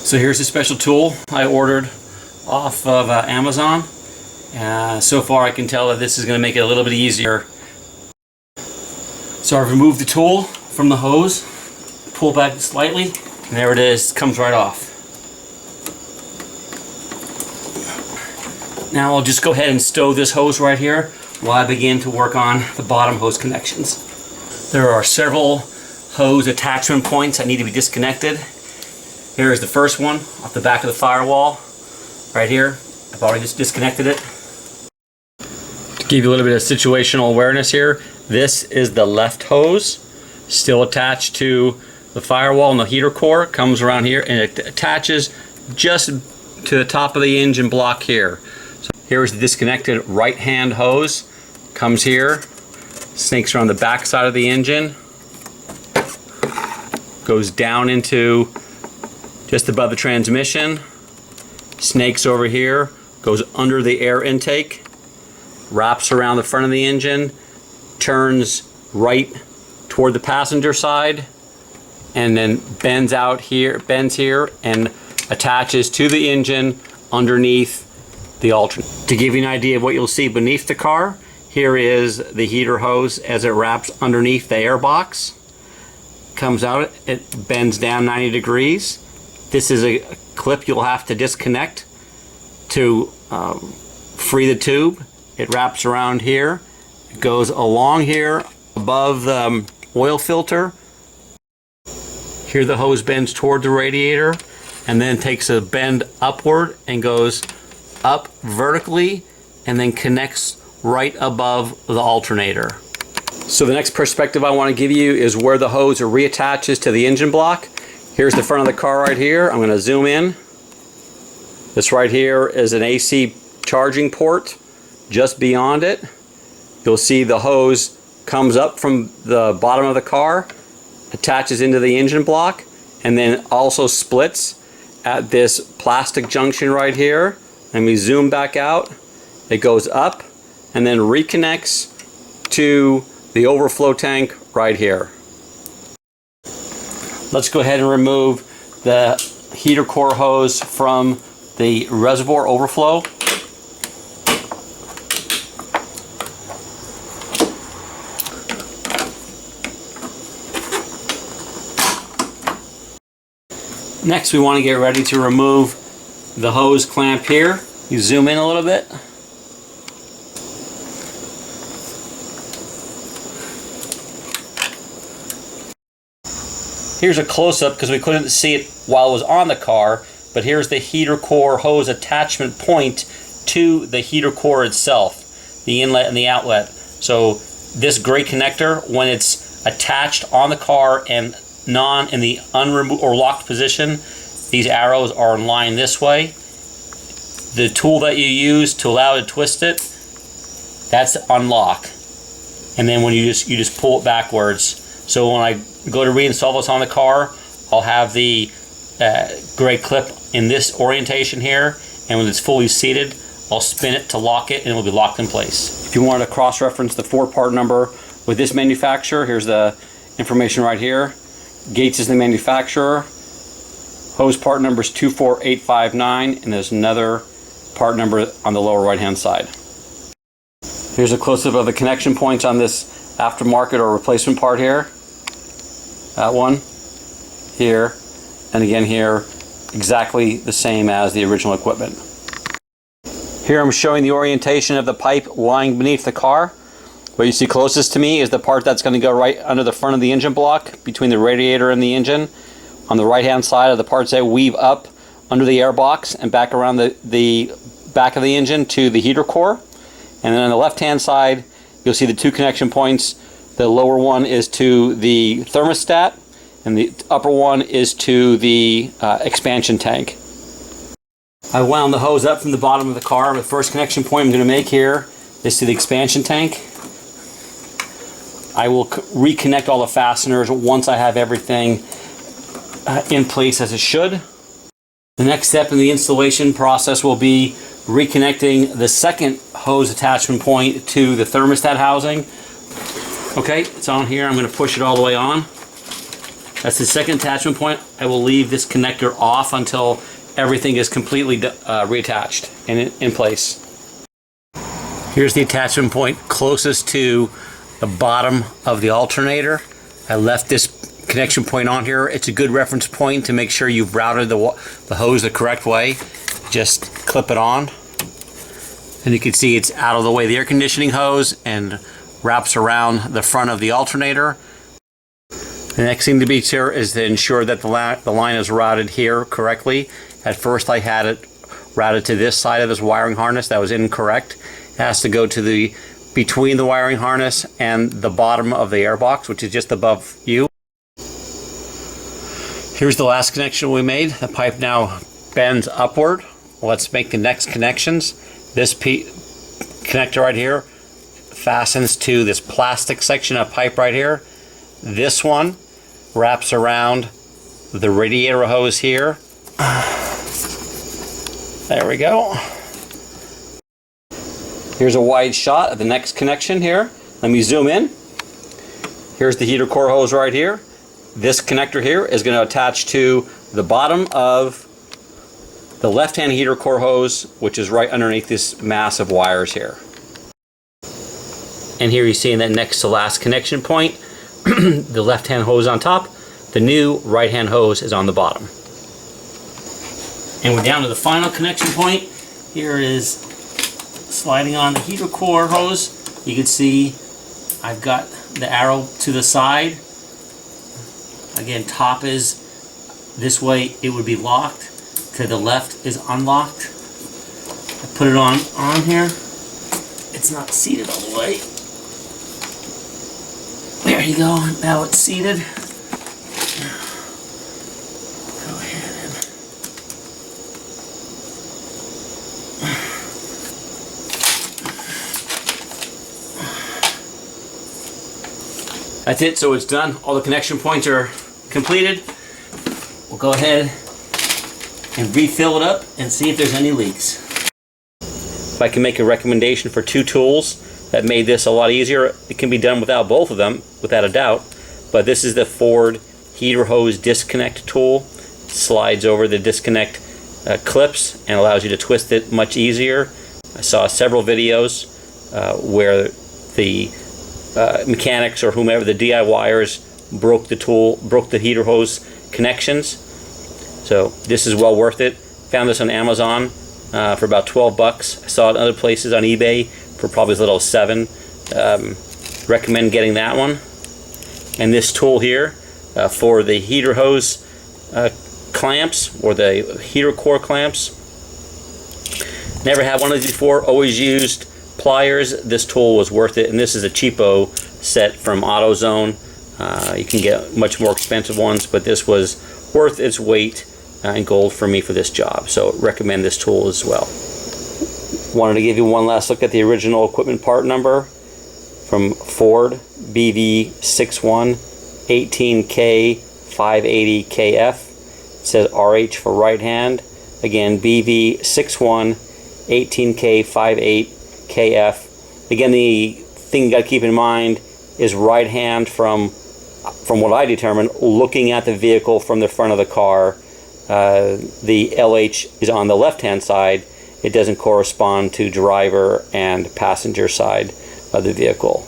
So here's a special tool I ordered off of Amazon. So far I can tell that this is going to make it a little bit easier. So I've removed the tool from the hose, pull back slightly, and there it is, comes right off. Now I'll just go ahead and stow this hose right here while I begin to work on the bottom hose connections. There are several hose attachment points that need to be disconnected. Here is the first one off the back of the firewall, right here. I've already just disconnected it. To give you a little bit of situational awareness here, this is the left hose, still attached to the firewall and the heater core. It comes around here and it attaches just to the top of the engine block here. So here is the disconnected right hand hose, comes here, snakes around the back side of the engine, goes down into just above the transmission, snakes over here, goes under the air intake, wraps around the front of the engine, turns right toward the passenger side, and then bends here and attaches to the engine underneath the alternator. To give you an idea of what you'll see beneath the car, here is the heater hose as it wraps underneath the air box. Comes out, it bends down 90 degrees. This is a clip you'll have to disconnect to free the tube. It wraps around here. It goes along here above the oil filter. Here the hose bends toward the radiator and then takes a bend upward and goes up vertically and then connects right above the alternator. So the next perspective I want to give you is where the hose reattaches to the engine block. Here's the front of the car right here. I'm going to zoom in. This right here is an AC charging port. Just beyond it, you'll see the hose comes up from the bottom of the car, attaches into the engine block, and then also splits at this plastic junction right here. And we zoom back out. It goes up and then reconnects to the overflow tank right here. Let's go ahead and remove the heater core hose from the reservoir overflow. Next, we want to get ready to remove the hose clamp here. You zoom in a little bit. Here's a close-up because we couldn't see it while it was on the car, but here's the heater core hose attachment point to the heater core itself, the inlet and the outlet. So this gray connector, when it's attached on the car and in the unremoved or locked position, these arrows are in line this way. The tool that you use to allow it to twist it, that's unlock. And then when you just pull it backwards. So when I go to reinstall this on the car, I'll have the gray clip in this orientation here, and when it's fully seated, I'll spin it to lock it and it will be locked in place. If you wanted to cross-reference the 4-part number with this manufacturer, here's the information right here. Gates is the manufacturer. Hose part number is 24859, and there's another part number on the lower right hand side. Here's a close-up of the connection points on this aftermarket or replacement part here. That one, here, and again here, exactly the same as the original equipment. Here I'm showing the orientation of the pipe lying beneath the car. What you see closest to me is the part that's going to go right under the front of the engine block, between the radiator and the engine. On the right hand side are the parts that weave up under the air box and back around the back of the engine to the heater core. And then on the left hand side, you'll see the 2 connection points. The lower one is to the thermostat, and the upper one is to the expansion tank. I wound the hose up from the bottom of the car. The first connection point I'm going to make here is to the expansion tank. I will reconnect all the fasteners once I have everything in place as it should. The next step in the installation process will be reconnecting the second hose attachment point to the thermostat housing. Okay, it's on here. I'm going to push it all the way on. That's the second attachment point. I will leave this connector off until everything is completely reattached and in place. Here's the attachment point closest to the bottom of the alternator. I left this connection point on here. It's a good reference point to make sure you've routed the hose the correct way. Just clip it on. And you can see it's out of the way of the air conditioning hose and wraps around the front of the alternator. The next thing to be sure is to ensure that the line is routed here correctly. At first I had it routed to this side of this wiring harness. That was incorrect. It has to go to between the wiring harness and the bottom of the airbox, which is just above you. Here's the last connection we made. The pipe now bends upward. Let's make the next connections. This connector right here fastens to this plastic section of pipe right here. This one wraps around the radiator hose here. There we go. Here's a wide shot of the next connection here. Let me zoom in. Here's the heater core hose right here. This connector here is going to attach to the bottom of the left-hand heater core hose, which is right underneath this mass of wires here. And here you see in that next to last connection point, the left-hand hose on top, the new right-hand hose is on the bottom. And we're down to the final connection point. Here is sliding on the heater core hose. You can see I've got the arrow to the side. Again, top is this way, it would be locked. To the left is unlocked. I put it on here. It's not seated all the way. There you go. Now it's seated. Go ahead and that's it. So it's done. All the connection points are completed. We'll go ahead and refill it up and see if there's any leaks. If I can make a recommendation for two tools that made this a lot easier, it can be done without both of them, without a doubt. But this is the Ford heater hose disconnect tool. It slides over the disconnect clips and allows you to twist it much easier. I saw several videos where the mechanics or whomever, the DIYers, broke the heater hose connections. So this is well worth it. Found this on Amazon for about 12 bucks. I saw it in other places on eBay for probably as little as $7. Recommend getting that one. And this tool here for the heater hose clamps, or the heater core clamps. Never had one of these before, always used pliers. This tool was worth it, and this is a cheapo set from AutoZone. You can get much more expensive ones, but this was worth its weight in gold for me for this job, so recommend this tool as well. Wanted to give you one last look at the original equipment part number from Ford, BV6118K580KF. It says RH for right hand. Again, BV6118K58KF. Again, the thing you got to keep in mind is right hand from what I determined, looking at the vehicle from the front of the car. The LH is on the left-hand side. It doesn't correspond to driver and passenger side of the vehicle.